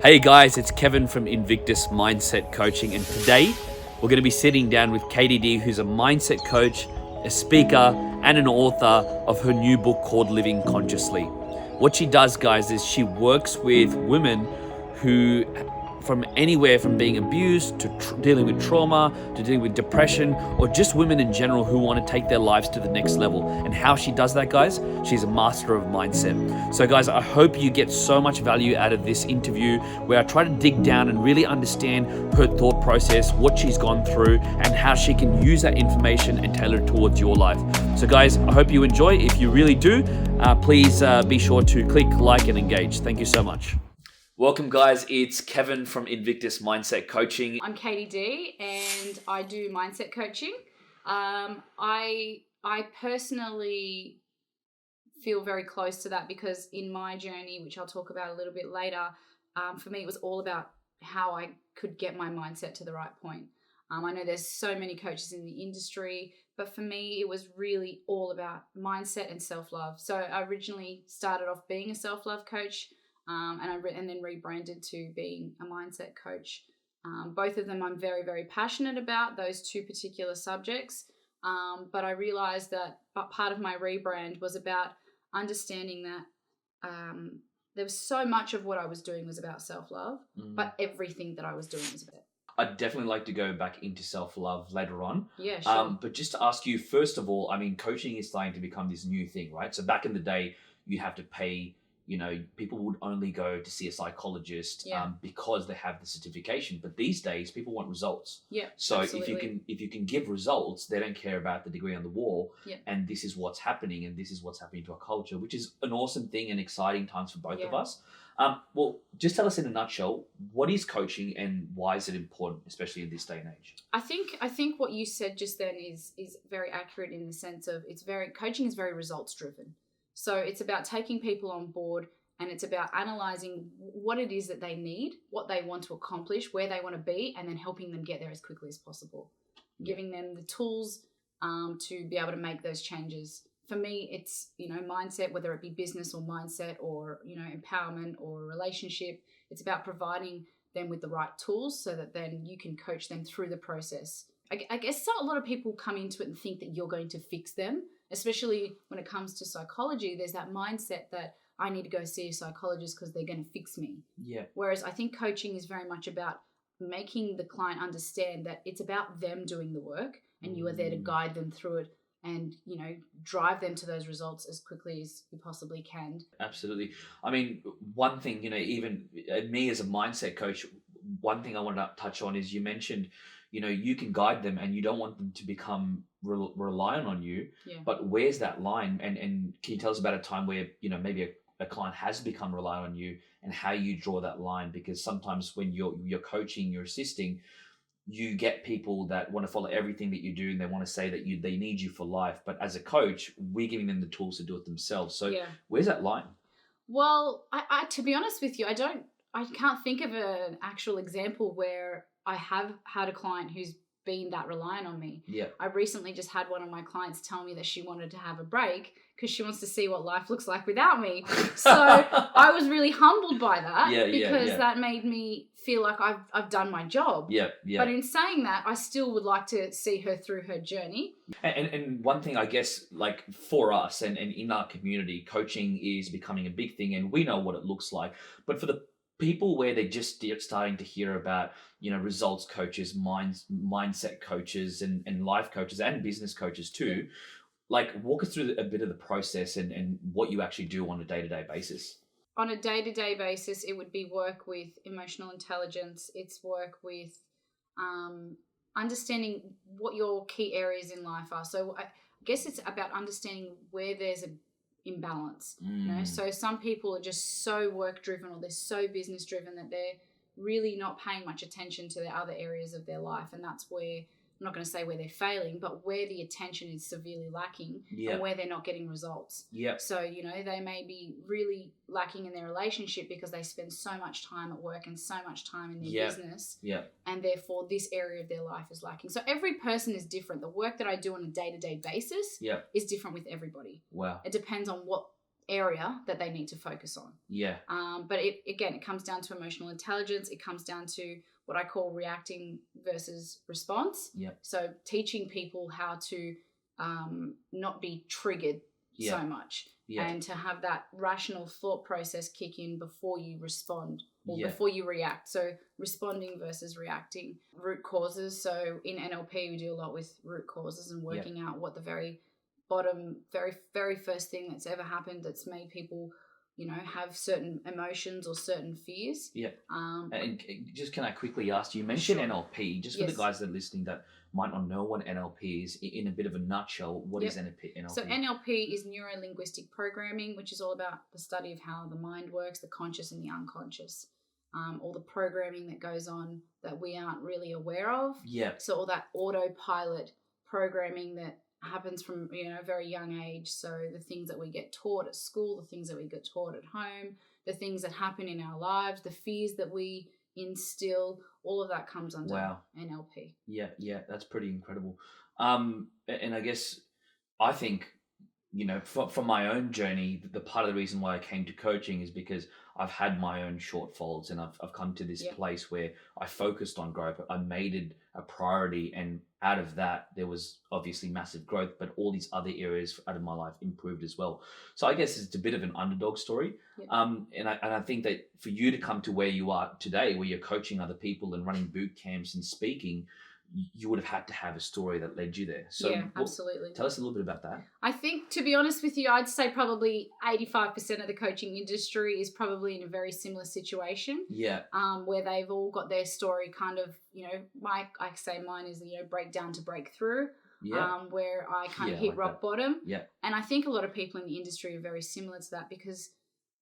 Hey guys, it's Kevin from Invictus Mindset Coaching, and today we're going to be sitting down with Katie D, who's a mindset coach, a speaker, and an author of her new book called Living Consciously. What she does, guys, is she works with women who, from anywhere from being abused to dealing with trauma to dealing with depression, or just women in general who want to take their lives to the next level. And how she does that, guys, she's a master of mindset. So guys, I hope you get so much value out of this interview where I try to dig down and really understand her thought process, what she's gone through, and how she can use that information and tailor it towards your life. So guys, I hope you enjoy. If you really do, please be sure to click like and engage. Thank you so much. Welcome, guys. It's Kevin from Invictus Mindset Coaching. I'm Katie D, and I do mindset coaching. I personally feel very close to that because in my journey, which I'll talk about a little bit later, for me it was all about how I could get my mindset to the right point. I know there's so many coaches in the industry, but for me it was really all about mindset and self-love. So I originally started off being a self-love coach. And then rebranded to being a mindset coach. Both of them I'm very, very passionate about, those two particular subjects. But I realized that part of my rebrand was about understanding that there was so much of what I was doing was about self-love, but everything that I was doing was about. I'd definitely like to go back into self-love later on. Yeah, sure. But just to ask you, first of all, I mean, coaching is starting to become this new thing, right? So back in the day, you'd have to pay. You know, people would only go to see a psychologist because they have the certification. But these days, people want results. Yeah. So absolutely. if you can give results, they don't care about the degree on the wall. Yeah. And this is what's happening, and this is what's happening to our culture, which is an awesome thing and exciting times for both of us. Well, just tell us in a nutshell, what is coaching and why is it important, especially in this day and age? I think what you said just then is very accurate in the sense of coaching is very results driven. So it's about taking people on board, and it's about analyzing what it is that they need, what they want to accomplish, where they want to be, and then helping them get there as quickly as possible. Giving them the tools to be able to make those changes. For me, it's, mindset, whether it be business or mindset or, empowerment or relationship. It's about providing them with the right tools so that then you can coach them through the process. I guess a lot of people come into it and think that you're going to fix them. Especially when it comes to psychology, there's that mindset that I need to go see a psychologist because they're going to fix me. Yeah. Whereas I think coaching is very much about making the client understand that it's about them doing the work, and you are there to guide them through it and, drive them to those results as quickly as you possibly can. Absolutely. I mean, one thing, even me as a mindset coach, one thing I want to touch on is you mentioned, you can guide them and you don't want them to become reliant on you. Yeah. But where's that line? And can you tell us about a time where, maybe a client has become reliant on you and how you draw that line? Because sometimes when you're coaching, you're assisting, you get people that want to follow everything that you do and they want to say that they need you for life. But as a coach, we're giving them the tools to do it themselves. So where's that line? Well, I to be honest with you, I can't think of an actual example where I have had a client who's been that reliant on me. Yeah. I recently just had one of my clients tell me that she wanted to have a break because she wants to see what life looks like without me. So I was really humbled by that because that made me feel like I've done my job. Yeah. But in saying that, I still would like to see her through her journey. And one thing, I guess, like for us and in our community, coaching is becoming a big thing, and we know what it looks like. But for the people where they're just starting to hear about, results coaches, mindset coaches and life coaches and business coaches too, like walk us through a bit of the process and what you actually do on a day-to-day basis. On a day-to-day basis, it would be work with emotional intelligence. It's work with understanding what your key areas in life are. So I guess it's about understanding where there's an imbalance. So some people are just so work driven or they're so business driven that they're really not paying much attention to the other areas of their life, and that's where, I'm not going to say where they're failing, but where the attention is severely lacking and where they're not getting results. So they may be really lacking in their relationship because they spend so much time at work and so much time in their business, and therefore this area of their life is lacking. So every person is different. The work that I do on a day-to-day basis is different with everybody. Wow. It depends on what area that they need to focus on. Yeah. But it comes down to emotional intelligence. It comes down to what I call reacting versus response. Yeah. So teaching people how to not be triggered so much, and to have that rational thought process kick in before you respond or before you react. So responding versus reacting. Root causes. So in NLP, we do a lot with root causes and working out what the very bottom, very, very first thing that's ever happened that's made people, have certain emotions or certain fears. Yeah. And just can I quickly ask you mentioned NLP, just for the guys that are listening that might not know what NLP is, in a bit of a nutshell, what is NLP? So NLP is neuro-linguistic programming, which is all about the study of how the mind works, the conscious and the unconscious. All the programming that goes on that we aren't really aware of. Yeah. So all that autopilot programming that happens from a very young age. So the things that we get taught at school, the things that we get taught at home, the things that happen in our lives, the fears that we instill, all of that comes under NLP. Yeah, that's pretty incredible. And I guess I think, from my own journey, the part of the reason why I came to coaching is because I've had my own shortfalls, and I've come to this place where I focused on growth. I made it a priority, and out of that, there was obviously massive growth, but all these other areas out of my life improved as well. So I guess it's a bit of an underdog story. And I think that for you to come to where you are today, where you're coaching other people and running boot camps and speaking, you would have had to have a story that led you there. So absolutely. Tell us a little bit about that. I think, to be honest with you, I'd say probably 85% of the coaching industry is probably in a very similar situation. Yeah. Where they've all got their story kind of, I say mine is, breakdown to breakthrough. Yeah. Where I kind of hit rock bottom. Yeah. And I think a lot of people in the industry are very similar to that, because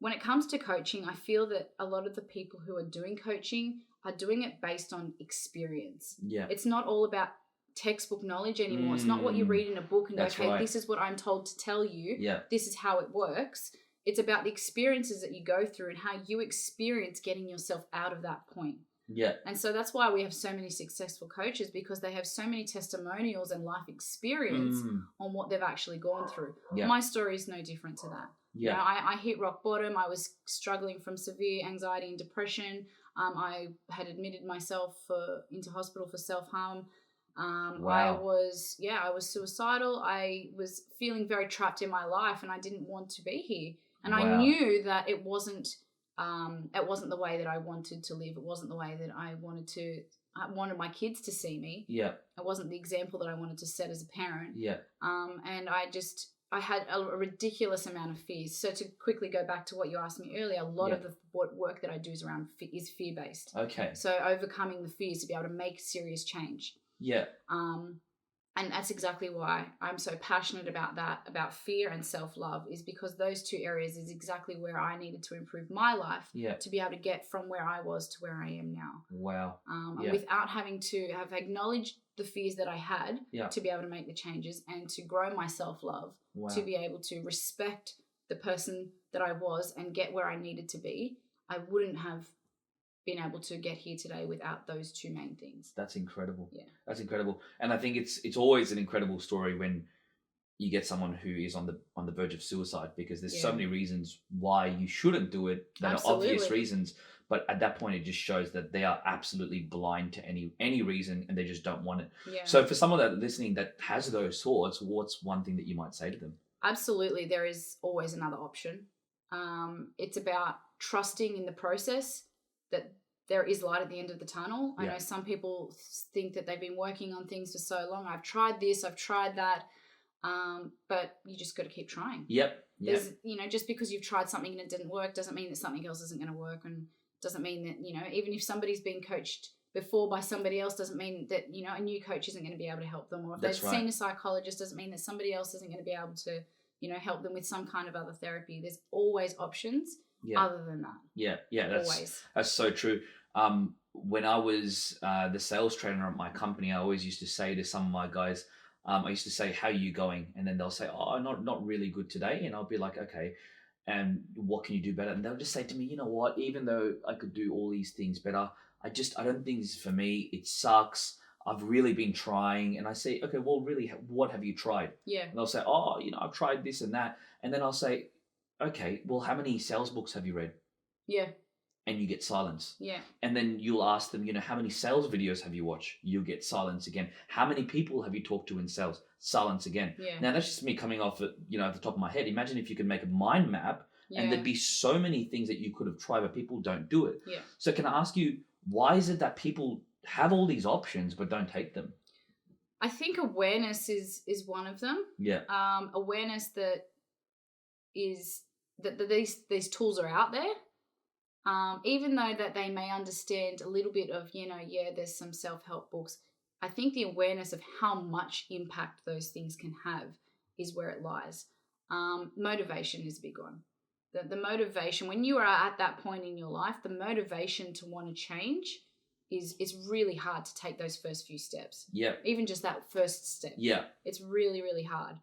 when it comes to coaching, I feel that a lot of the people who are doing coaching are doing it based on experience. Yeah. It's not all about textbook knowledge anymore. It's not what you read in a book and go, okay, this is what I'm told to tell you. Yeah. This is how it works. It's about the experiences that you go through and how you experience getting yourself out of that point. Yeah. And so that's why we have so many successful coaches, because they have so many testimonials and life experience on what they've actually gone through. Yeah. My story is no different to that. Yeah. I hit rock bottom. I was struggling from severe anxiety and depression. I had admitted myself into hospital for self-harm. I was suicidal. I was feeling very trapped in my life, and I didn't want to be here. And I knew that it wasn't the way that I wanted to live. It wasn't the way that I wanted my kids to see me. Yeah. It wasn't the example that I wanted to set as a parent. Yeah. And I had a ridiculous amount of fears. So to quickly go back to what you asked me earlier, a lot of the work that I do is fear-based. Okay. So overcoming the fears to be able to make serious change. Yeah. And that's exactly why I'm so passionate about that, about fear and self-love, is because those two areas is exactly where I needed to improve my life to be able to get from where I was to where I am now. Wow. And without having to have acknowledged the fears that I had to be able to make the changes and to grow my self-love, to be able to respect the person that I was and get where I needed to be, I wouldn't have been able to get here today without those two main things. That's incredible. Yeah. That's incredible. And I think it's always an incredible story when you get someone who is on the verge of suicide, because there's so many reasons why you shouldn't do it that are obvious reasons. But at that point, it just shows that they are absolutely blind to any reason, and they just don't want it. Yeah. So for someone that listening that has those thoughts, what's one thing that you might say to them? Absolutely. There is always another option. It's about trusting in the process, that there is light at the end of the tunnel. I know some people think that they've been working on things for so long. I've tried this, I've tried that. But you just got to keep trying. Yep. There's, just because you've tried something and it didn't work doesn't mean that something else isn't going to work, and doesn't mean that, even if somebody's been coached before by somebody else doesn't mean that, a new coach isn't going to be able to help them. Or if they've seen a psychologist doesn't mean that somebody else isn't going to be able to, help them with some kind of other therapy. There's always options other than that. Yeah. That's so true. When I was the sales trainer at my company, I always used to say to some of my guys, I used to say, how are you going? And then they'll say, oh, not really good today. And I'll be like, okay, and what can you do better? And they'll just say to me, you know what, even though I could do all these things better, I don't think this is for me. It sucks. I've really been trying. And I say, okay, well, really, what have you tried? Yeah. And they'll say, oh, I've tried this and that. And then I'll say, okay, well, how many sales books have you read? Yeah. And you get silence. Yeah. And then you'll ask them, how many sales videos have you watched? You'll get silence again. How many people have you talked to in sales? Silence again. Yeah. Now, that's just me coming off at the top of my head. Imagine if you could make a mind map and there'd be so many things that you could have tried, but people don't do it. Yeah. So can I ask you, why is it that people have all these options but don't take them? I think awareness is one of them. Yeah. Awareness that these tools are out there. Even though that they may understand a little bit of, there's some self-help books, I think the awareness of how much impact those things can have is where it lies. Motivation is a big one. The motivation, when you are at that point in your life, the motivation to want to change is really hard to take those first few steps. Yeah. Even just that first step. Yeah. It's really, really hard.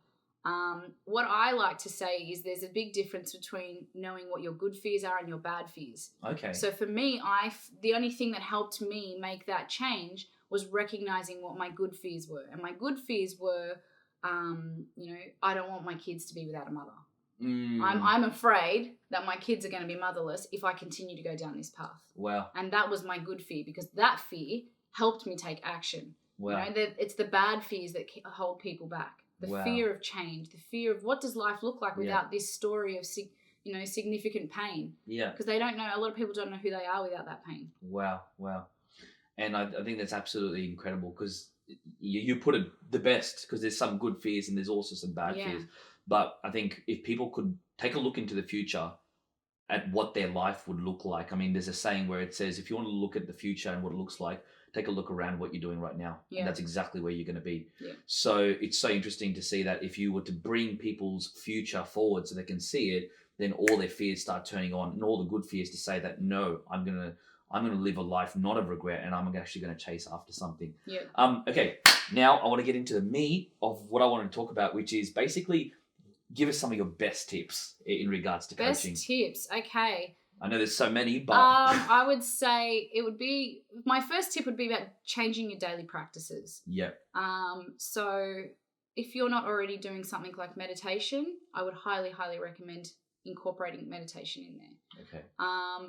What I like to say is there's a big difference between knowing what your good fears are and your bad fears. Okay. So for me, the only thing that helped me make that change was recognizing what my good fears were. And my good fears were, I don't want my kids to be without a mother. I'm afraid that my kids are going to be motherless if I continue to go down this path. Wow. And that was my good fear, because that fear helped me take action. Wow. It's the bad fears that hold people back. The fear of change, the fear of what does life look like without this story of significant pain. Yeah. Because they don't know. A lot of people don't know who they are without that pain. Wow. And I think that's absolutely incredible, because you put it the best, because there's some good fears and there's also some bad fears. But I think if people could take a look into the future at what their life would look like. I mean, there's a saying where it says, if you want to look at the future and what it looks like, take a look around what you're doing right now. Yeah. And that's exactly where you're going to be. Yeah. So it's so interesting to see that if you were to bring people's future forward so they can see it, then all their fears start turning on, and all the good fears to say that, no, I'm going to live a life not of regret, and I'm actually going to chase after something. Yeah. Okay. Now I want to get into the meat of what I want to talk about, which is basically give us some of your best tips in regards to coaching. Best tips. Okay. I know there's so many, but I would say my first tip would be about changing your daily practices. Yeah. So if you're not already doing something like meditation, I would highly, highly recommend incorporating meditation in there. Okay.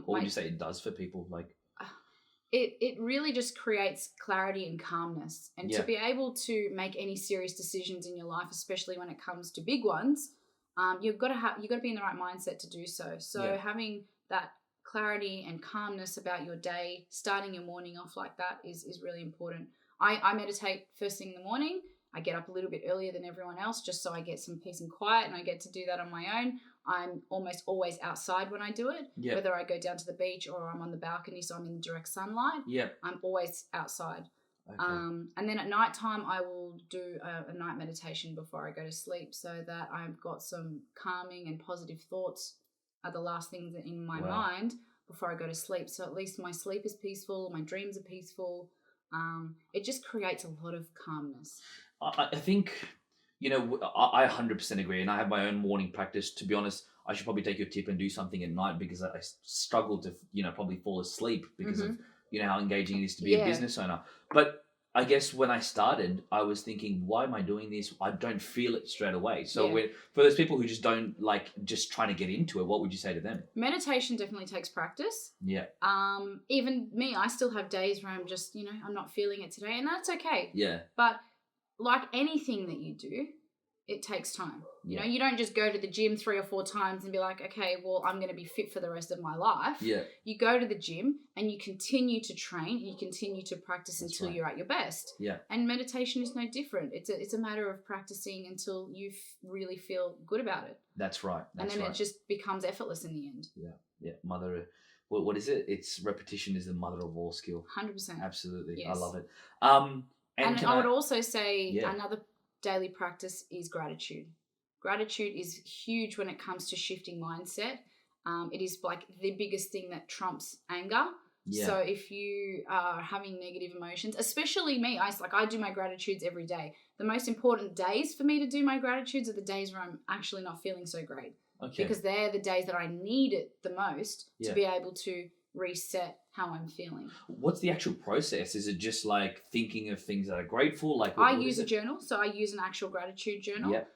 What would you say it does for people? Like, it really just creates clarity and calmness, and to be able to make any serious decisions in your life, especially when it comes to big ones, you've got to be in the right mindset to do so. So having that clarity and calmness about your day, starting your morning off like that is really important. I meditate first thing in the morning. I get up a little bit earlier than everyone else just so I get some peace and quiet, and I get to do that on my own. I'm almost always outside when I do it, whether I go down to the beach or I'm on the balcony, so I'm in direct sunlight. Yeah, I'm always outside. Okay. And then at nighttime, I will do a night meditation before I go to sleep, so that I've got some calming and positive thoughts are the last things in my mind before I go to sleep. So at least my sleep is peaceful, my dreams are peaceful. It just creates a lot of calmness. I think, I 100% agree, and I have my own morning practice. To be honest, I should probably take your tip and do something at night, because I struggle to, probably fall asleep because of, how engaging it is to be a business owner. But I guess when I started, I was thinking, why am I doing this? I don't feel it straight away. So for those people who just don't just trying to get into it, what would you say to them? Meditation definitely takes practice. Yeah. Even me, I still have days where I'm just, I'm not feeling it today, and that's okay. Yeah. But like anything that you do, it takes time. You know, you don't just go to the gym 3 or 4 times and be like, okay, well, I'm going to be fit for the rest of my life. Yeah. You go to the gym and you continue to train, and you continue to practice until you're at your best. Yeah. And meditation is no different. It's a matter of practicing until you really feel good about it. That's right. And then it just becomes effortless in the end. Yeah. Yeah. What is it? It's repetition is the mother of all skill. 100%. Absolutely. Yes. I love it. And I would also say another daily practice is gratitude. Gratitude is huge when it comes to shifting mindset. It is like the biggest thing that trumps anger. Yeah. So if you are having negative emotions, especially me, I do my gratitudes every day. The most important days for me to do my gratitudes are the days where I'm actually not feeling so great. Okay. Because they're the days that I need it the most to be able to reset how I'm feeling. What's the actual process? Is it just like thinking of things that are grateful? I use a journal, so I use an actual gratitude journal. Yep.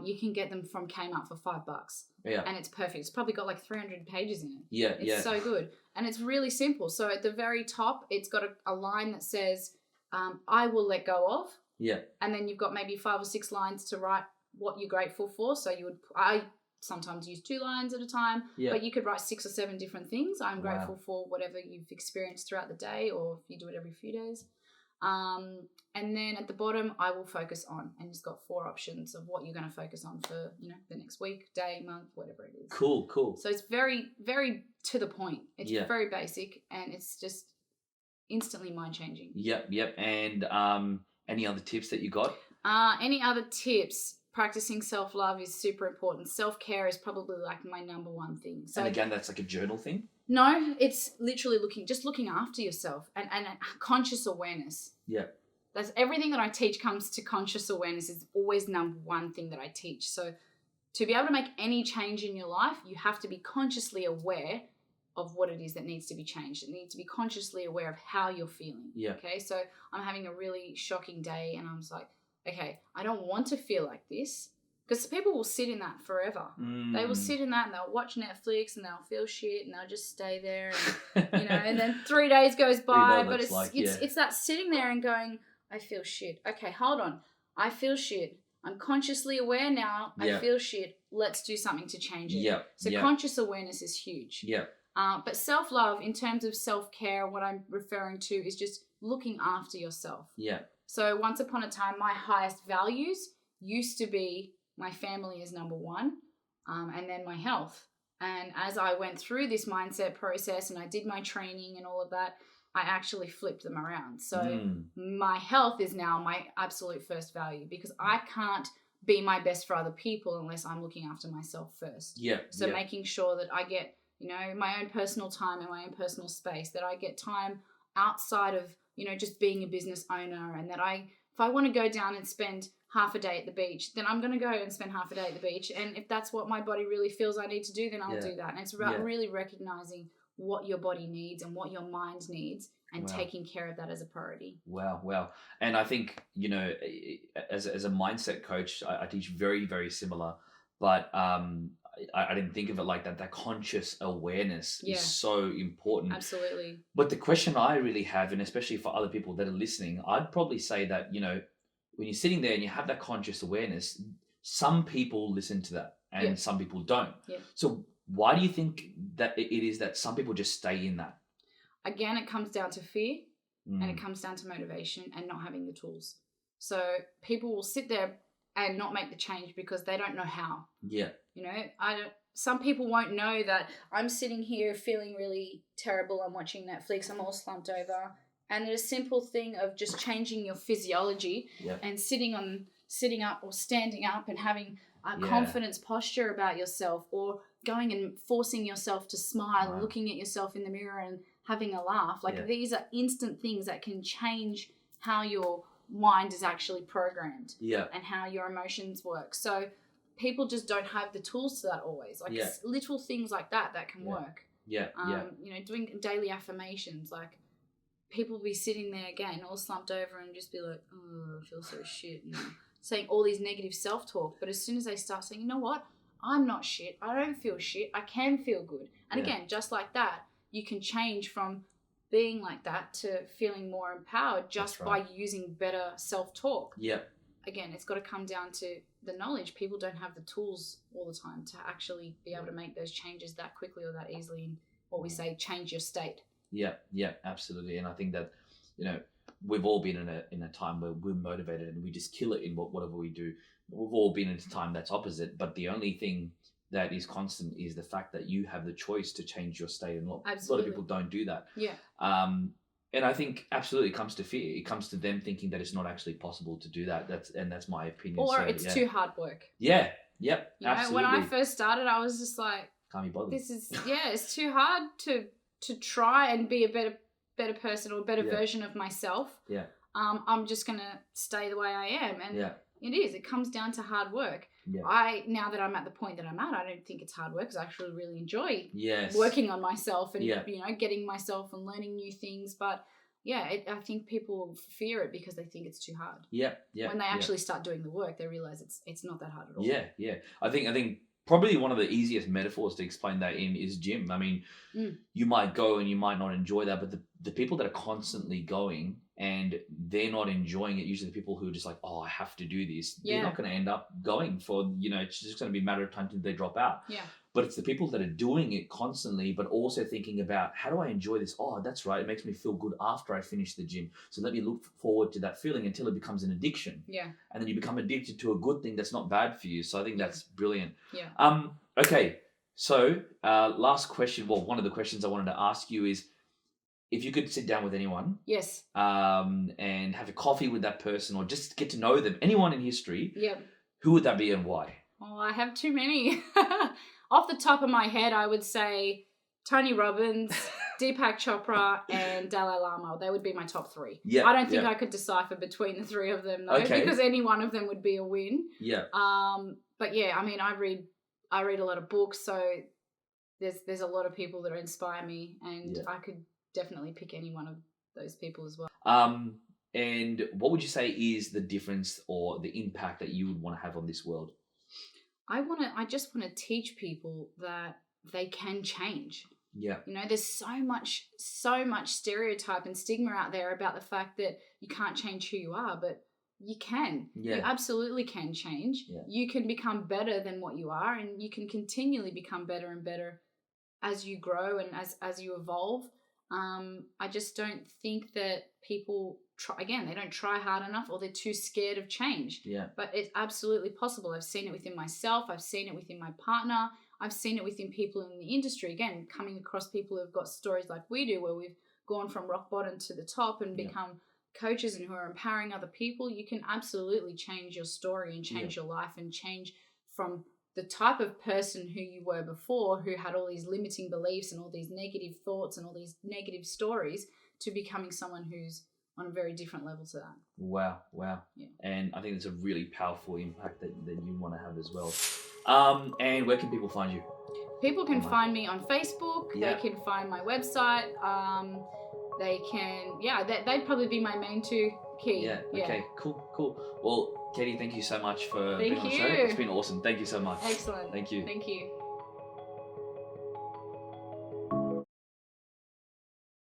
you can get them from Kmart for $5. Yeah. And it's perfect. It's probably got like 300 pages in it. Yeah. It's so good. And it's really simple. So at the very top, it's got a line that says, I will let go of. Yeah. And then you've got maybe 5 or 6 lines to write what you're grateful for. So I sometimes use 2 lines at a time, but you could write 6 or 7 different things. I'm grateful for whatever you've experienced throughout the day, or if you do it every few days. And then at the bottom, I will focus on, and it's got 4 options of what you're going to focus on for, the next week, day, month, whatever it is. Cool. So it's very, very to the point. It's very basic, and it's just instantly mind-changing. Yep. And any other tips that you got? Any other tips? Practicing self-love is super important. Self-care is probably like my number one thing. So and again, that's like a journal thing? No, it's literally looking after yourself and conscious awareness. Yeah. That's everything that I teach comes to conscious awareness is always number one thing that I teach. So to be able to make any change in your life, you have to be consciously aware of what it is that needs to be changed. It needs to be consciously aware of how you're feeling. Yeah. Okay. So I'm having a really shocking day and I'm just like, okay, I don't want to feel like this, because people will sit in that forever. They will sit in that and they'll watch Netflix and they'll feel shit and they'll just stay there and, and then 3 days goes by, but it's that sitting there and going, I feel shit. Okay, hold on. I feel shit. I'm consciously aware now. I feel shit. Let's do something to change it. Yeah. So conscious awareness is huge. Yeah. But self-love, in terms of self-care, what I'm referring to is just looking after yourself. Yeah. So once upon a time, my highest values used to be my family is number one, and then my health. And as I went through this mindset process and I did my training and all of that, I actually flipped them around. So my health is now my absolute first value, because I can't be my best for other people unless I'm looking after myself first. Yeah. So making sure that I get, my own personal time and my own personal space, that I get time outside of, just being a business owner, and that if I want to go down and spend half a day at the beach, then I'm going to go and spend half a day at the beach. And if that's what my body really feels I need to do, then I'll do that. And it's about really recognizing what your body needs and what your mind needs, and taking care of that as a priority. Wow. And I think, as a mindset coach, I teach very, very similar, but I didn't think of it like that. That conscious awareness is so important. Absolutely. But the question I really have, and especially for other people that are listening, I'd probably say that, when you're sitting there and you have that conscious awareness, some people listen to that and some people don't. Yeah. So why do you think that it is that some people just stay in that? Again, it comes down to fear and it comes down to motivation and not having the tools. So people will sit there and not make the change because they don't know how. Yeah. Some people won't know that I'm sitting here feeling really terrible. I'm watching Netflix. I'm all slumped over. And there's a simple thing of just changing your physiology and sitting up or standing up and having a confidence posture about yourself, or going and forcing yourself to smile and looking at yourself in the mirror and having a laugh. These are instant things that can change how your mind is actually programmed and how your emotions work. So people just don't have the tools to that always. Little things like that can work. Doing daily affirmations, people be sitting there again all slumped over and just be like, oh, I feel so shit, and saying all these negative self-talk. But as soon as they start saying, you know what, I'm not shit, I don't feel shit, I can feel good. And again, just like that, you can change from being like that to feeling more empowered just by using better self-talk. Again, it's got to come down to the knowledge. People don't have the tools all the time to actually be able to make those changes that quickly or that easily, and what we say, change your state. Yeah, absolutely. And I think that, we've all been in a time where we're motivated and we just kill it in whatever we do. We've all been in a time that's opposite, but the only thing that is constant is the fact that you have the choice to change your state, and a lot of people don't do that. And I think absolutely it comes to fear. It comes to them thinking that it's not actually possible to do that. That's my opinion. Or it's too hard work. Yep. Absolutely. When I first started, I was just like, can't be bothered. It's too hard to try and be a better person or a better version of myself. I'm just gonna stay the way I am, and it comes down to hard work. Now that I'm at the point that I'm at, I don't think it's hard work, because I actually really enjoy working on myself and getting myself and learning new things. But I think people fear it because they think it's too hard. Yeah. When they actually start doing the work, they realize it's not that hard at all. Yeah. I think probably one of the easiest metaphors to explain that in is gym. I mean, you might go and you might not enjoy that, but the people that are constantly going and they're not enjoying it, usually the people who are just like, oh, I have to do this, they're not going to end up going for, it's just going to be a matter of time until they drop out. Yeah. But it's the people that are doing it constantly, but also thinking about, how do I enjoy this? Oh, that's right. It makes me feel good after I finish the gym. So let me look forward to that feeling until it becomes an addiction. Yeah. And then you become addicted to a good thing that's not bad for you. So I think that's brilliant. Yeah. Okay. So last question. Well, one of the questions I wanted to ask you is, if you could sit down with anyone, yes, and have a coffee with that person or just get to know them, anyone in history, who would that be and why? Oh, I have too many. Off the top of my head, I would say Tony Robbins, Deepak Chopra, and Dalai Lama. They would be my top three. Yeah, I don't think I could decipher between the three of them though, because any one of them would be a win. Yeah. But yeah, I mean, I read a lot of books, so there's a lot of people that inspire me, and I could definitely pick any one of those people as well. And what would you say is the difference or the impact that you would want to have on this world? I just want to teach people that they can change. Yeah. There's so much stereotype and stigma out there about the fact that you can't change who you are, but you can. Yeah. You absolutely can change. Yeah. You can become better than what you are, and you can continually become better and better as you grow and as you evolve. I just don't think that people they don't try hard enough, or they're too scared of change. Yeah. But it's absolutely possible. I've seen it within myself. I've seen it within my partner. I've seen it within people in the industry. Again, coming across people who've got stories like we do, where we've gone from rock bottom to the top and become coaches and who are empowering other people. You can absolutely change your story and change your life and change from the type of person who you were before, who had all these limiting beliefs and all these negative thoughts and all these negative stories, to becoming someone who's on a very different level to that. Wow. Yeah. And I think it's a really powerful impact that you want to have as well. And where can people find you? People can find me on Facebook. Yeah. They can find my website. They can, they'd probably be my main two key. Yeah. Okay. Cool. Well, Katie, thank you so much for being on the show. Thank you. It's been awesome. Thank you so much. Excellent. Thank you. Thank you.